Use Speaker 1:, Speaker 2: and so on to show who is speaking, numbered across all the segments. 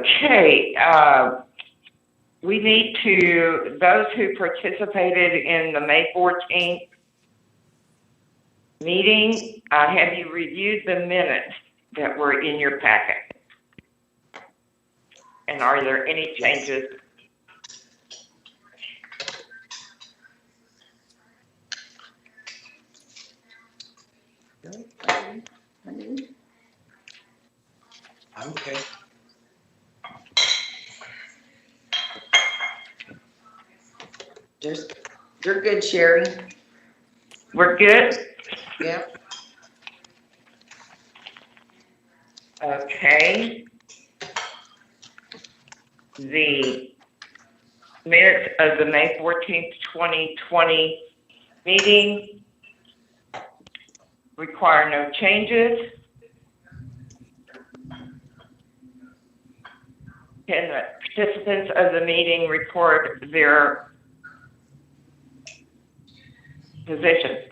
Speaker 1: Okay, we need to, those who participated in the May 14th meeting, have you reviewed the minutes that were in your packet? And are there any changes?
Speaker 2: Okay.
Speaker 3: You're good, Sherry.
Speaker 1: We're good?
Speaker 3: Yeah.
Speaker 1: Okay. The minutes of the May 14th, 2020 meeting require no changes. Can the participants of the meeting record their position?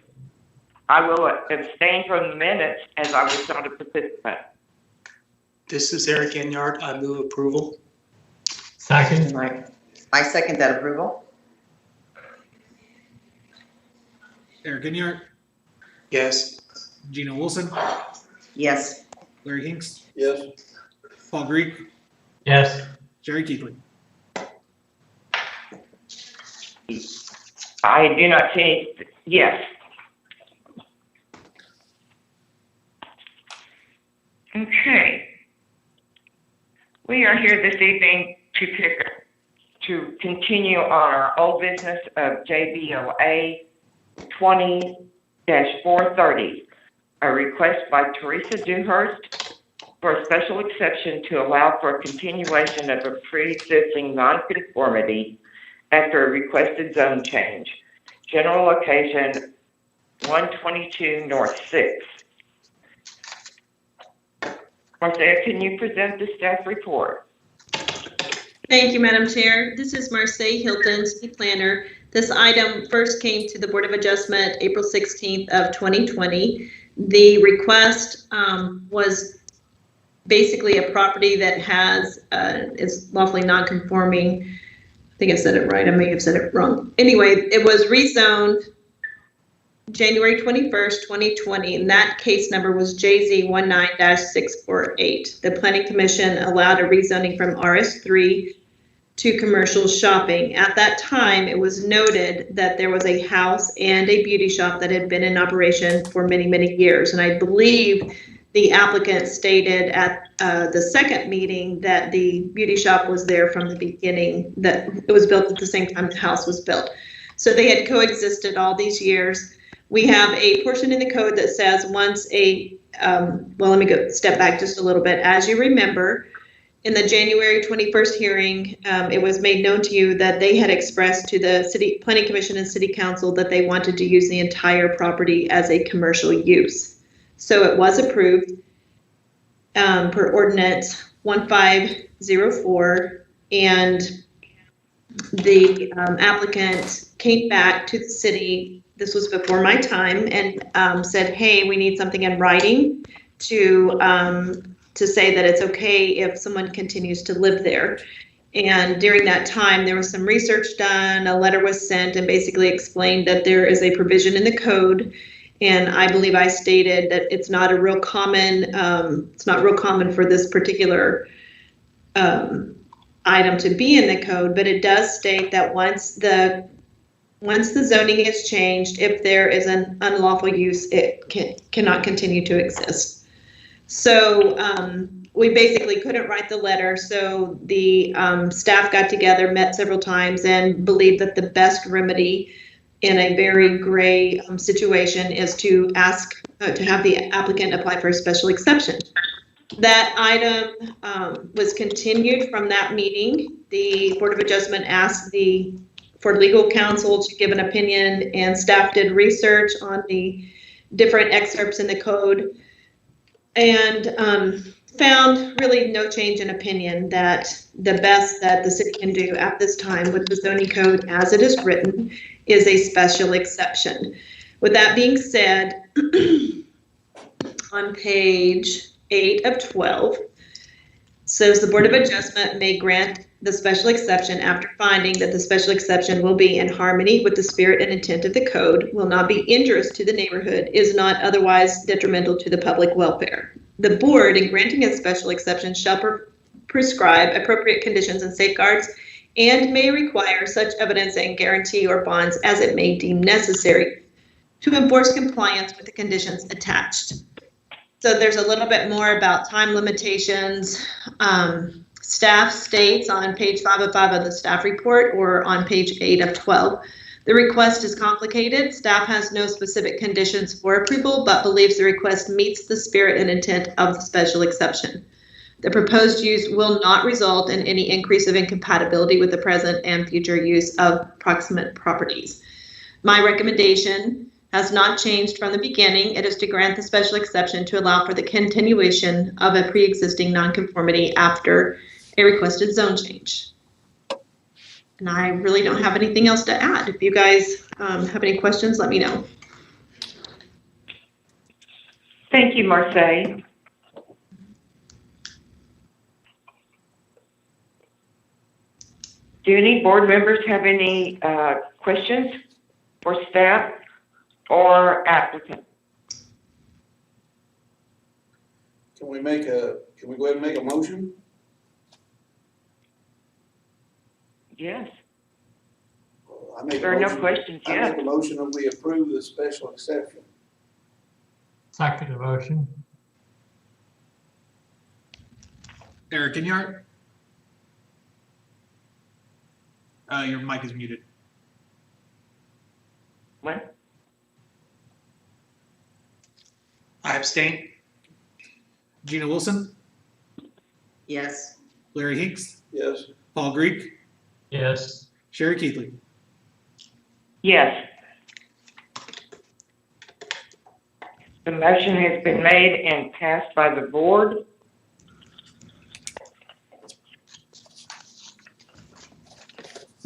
Speaker 1: I will abstain from the minutes as I was not a participant.
Speaker 2: This is Eric Enyard. I move approval.
Speaker 4: Second.
Speaker 3: I second that approval.
Speaker 5: Eric Enyard,
Speaker 2: Yes.
Speaker 5: Gina Wilson,
Speaker 3: Yes.
Speaker 5: Larry Hinks,
Speaker 2: Yes.
Speaker 5: Paul Greek,
Speaker 4: Yes.
Speaker 5: Jerry Keithley.
Speaker 1: I do not see, yes. Okay. We are here this evening to continue on our old business of JBOA 20-430, a request by Teresa Dewhurst for a special exception to allow for a continuation of a pre-existing nonconformity after a requested zone change. General location 122 North 6. Marcia, can you present the staff report?
Speaker 6: Thank you, Madam Chair. This is Marcia Hilton, city planner. This item first came to the Board of Adjustment April 16th of 2020. The request was basically a property that has is lawfully non-conforming. I think I said it right. I may have said it wrong. Anyway, it was rezoned January 21st, 2020, and that case number was JZ19-648. The Planning Commission allowed a rezoning from RS3 to commercial shopping. At that time, it was noted that there was a house and a beauty shop that had been in operation for many, many years. And I believe the applicant stated at the second meeting that the beauty shop was there from the beginning, that it was built at the same time the house was built. So they had coexisted all these years. We have a portion in the code that says once a, well, let me go step back just a little bit. As you remember, in the January 21st hearing, it was made known to you that they had expressed to the City Planning Commission and City Council that they wanted to use the entire property as a commercial use. So it was approved per ordinance 1504, and the applicant came back to the city. This was before my time, and said, hey, we need something in writing to say that it's okay if someone continues to live there. And during that time, there was some research done, a letter was sent, and basically explained that there is a provision in the code. And I believe I stated that it's not a real common, it's not real common for this particular item to be in the code, but it does state that once the zoning is changed, if there is an unlawful use, it cannot continue to exist. So we basically couldn't write the letter. So the staff got together, met several times, and believed that the best remedy in a very gray situation is to ask to have the applicant apply for a special exception. That item was continued from that meeting. The Board of Adjustment asked for legal counsel to give an opinion, and staff did research on the different excerpts in the code and found really no change in opinion, that the best that the city can do at this time with the zoning code as it is written is a special exception. With that being said, on page 8 of 12, says the Board of Adjustment may grant the special exception after finding that the special exception will be in harmony with the spirit and intent of the code, will not be injurious to the neighborhood, is not otherwise detrimental to the public welfare. The board, in granting a special exception, shall prescribe appropriate conditions and safeguards and may require such evidence and guarantee or bonds as it may deem necessary to enforce compliance with the conditions attached. So there's a little bit more about time limitations. Staff states on page 505 of the staff report or on page 8 of 12, the request is complicated. Staff has no specific conditions for approval, but believes the request meets the spirit and intent of the special exception. The proposed use will not result in any increase of incompatibility with the present and future use of proximate properties. My recommendation has not changed from the beginning. It is to grant the special exception to allow for the continuation of a pre-existing nonconformity after a requested zone change. And I really don't have anything else to add. If you guys have any questions, let me know.
Speaker 1: Thank you, Marseille. Do any board members have any questions for staff or applicant?
Speaker 7: Can we go ahead and make a motion?
Speaker 1: Yes.
Speaker 7: I make a
Speaker 1: There are no
Speaker 7: motion-
Speaker 1: questions
Speaker 7: I
Speaker 1: yet.
Speaker 7: make a motion that we approve the special exception.
Speaker 4: Second the motion.
Speaker 5: Eric Inyart? Your mic is muted.
Speaker 1: What?
Speaker 2: I abstain.
Speaker 5: Gina Wilson?
Speaker 3: Yes.
Speaker 5: Larry Hinks?
Speaker 7: Yes.
Speaker 5: Paul Greek?
Speaker 4: Yes.
Speaker 5: Sherry Keithley?
Speaker 1: Yes. The motion has been made and passed by the board.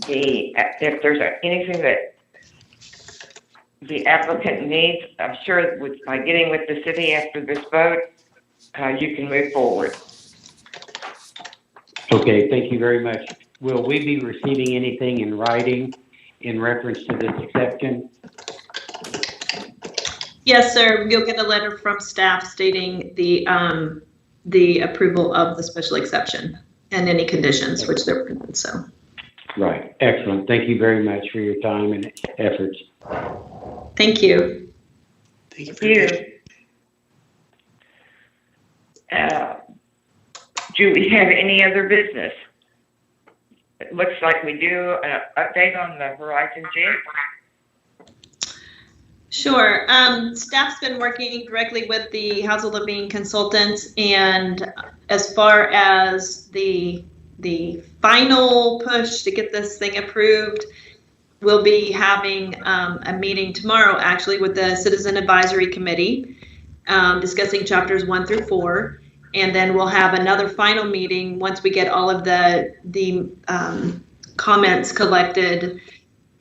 Speaker 1: If there's anything that the applicant needs, I'm sure by getting with the city after this vote, you can move forward.
Speaker 8: Okay, thank you very much. Will we be receiving anything in writing in reference to this exception?
Speaker 6: Yes, sir. You'll get a letter from staff stating the approval of the special exception and any conditions which they're written, so.
Speaker 8: Right, excellent. Thank you very much for your time and efforts.
Speaker 6: Thank you.
Speaker 2: Thank you for
Speaker 1: Thank
Speaker 2: your
Speaker 1: you. Do we have any other business? It looks like we do. An update on the Horizon Jet.
Speaker 6: Sure. Staff's been working directly with the House of Living consultants, and as far as the final push to get this thing approved, we'll be having a meeting tomorrow, actually, with the Citizen Advisory Committee, discussing chapters 1 through 4. And then we'll have another final meeting once we get all of the comments collected.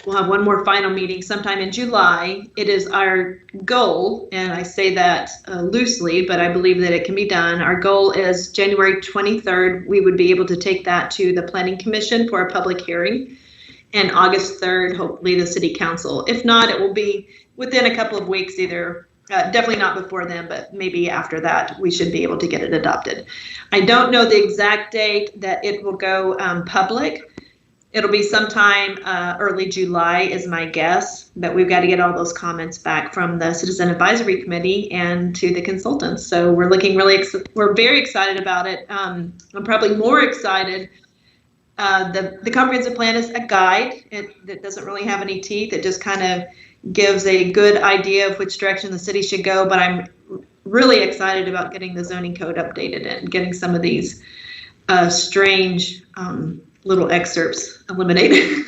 Speaker 6: We'll have one more final meeting sometime in July. It is our goal, and I say that loosely, but I believe that it can be done. Our goal is January 23rd. We would be able to take that to the Planning Commission for a public hearing. And August 3rd, hopefully the City Council. If not, it will be within a couple of weeks, either definitely not before then, but maybe after that, we should be able to get it adopted. I don't know the exact date that it will go public. It'll be sometime early July is my guess, but we've got to get all those comments back from the Citizen Advisory Committee and to the consultants. So we're looking we're very excited about it. I'm probably more excited. The comprehensive plan is a guide. It doesn't really have any teeth. It just kind of gives a good idea of which direction the city should go, but I'm really excited about getting the zoning code updated and getting some of these strange little excerpts eliminated.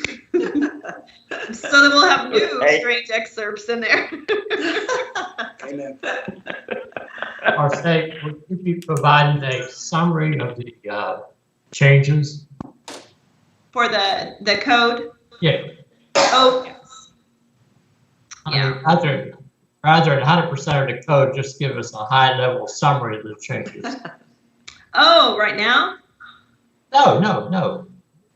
Speaker 6: So that we'll have new strange excerpts in there.
Speaker 7: Amen.
Speaker 4: Our state, would you be providing a summary of the changes?
Speaker 6: For the code?
Speaker 4: Yeah.
Speaker 6: Oh, yes.
Speaker 4: I mean, rather than 100% of the code, just give us a high level summary of the changes.
Speaker 6: Oh, right now?
Speaker 4: No.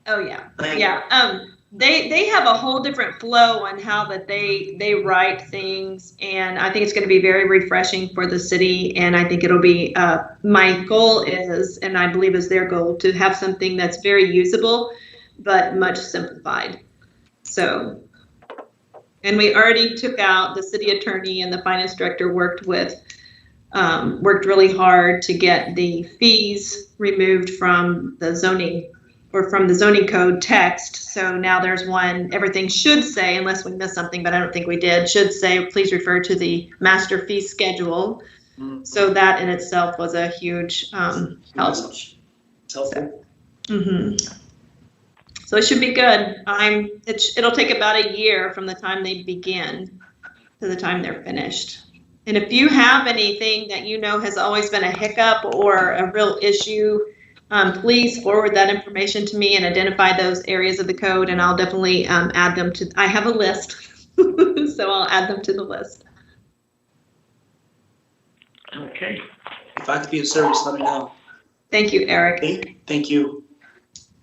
Speaker 6: Oh, yeah.
Speaker 2: Thank you.
Speaker 6: Yeah. They have a whole different flow on how that they write things, and I think it's going to be very refreshing for the city. And I think it'll be my goal is, and I believe is their goal, to have something that's very usable, but much simplified. So, and we already took out the city attorney and the finance director worked really hard to get the fees removed from the zoning or from the zoning code text. So now there's one, everything should say, unless we missed something, but I don't think we did, should say, please refer to the master fee schedule. So that in itself was a huge help.
Speaker 2: It's helpful.
Speaker 6: So it should be good. It'll take about a year from the time they begin to the time they're finished. And if you have anything that you know has always been a hiccup or a real issue, please forward that information to me and identify those areas of the code, and I'll definitely add them to. I have a list, so I'll add them to the list.
Speaker 1: Okay.
Speaker 2: If I could be of service, let me know.
Speaker 6: Thank you, Eric.
Speaker 2: Thank you.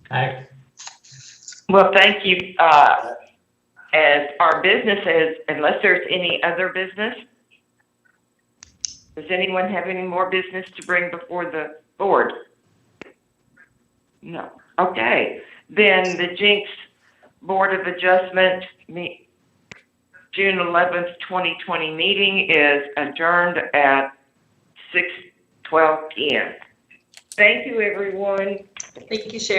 Speaker 4: Thanks.
Speaker 1: Well, thank you. As our business is, unless there's any other business, does anyone have any more business to bring before the board? No. Okay. Then the Jinx Board of Adjustment June 11th, 2020 meeting is adjourned at 6:12 p.m. Thank you, everyone.
Speaker 6: Thank you, Sherry.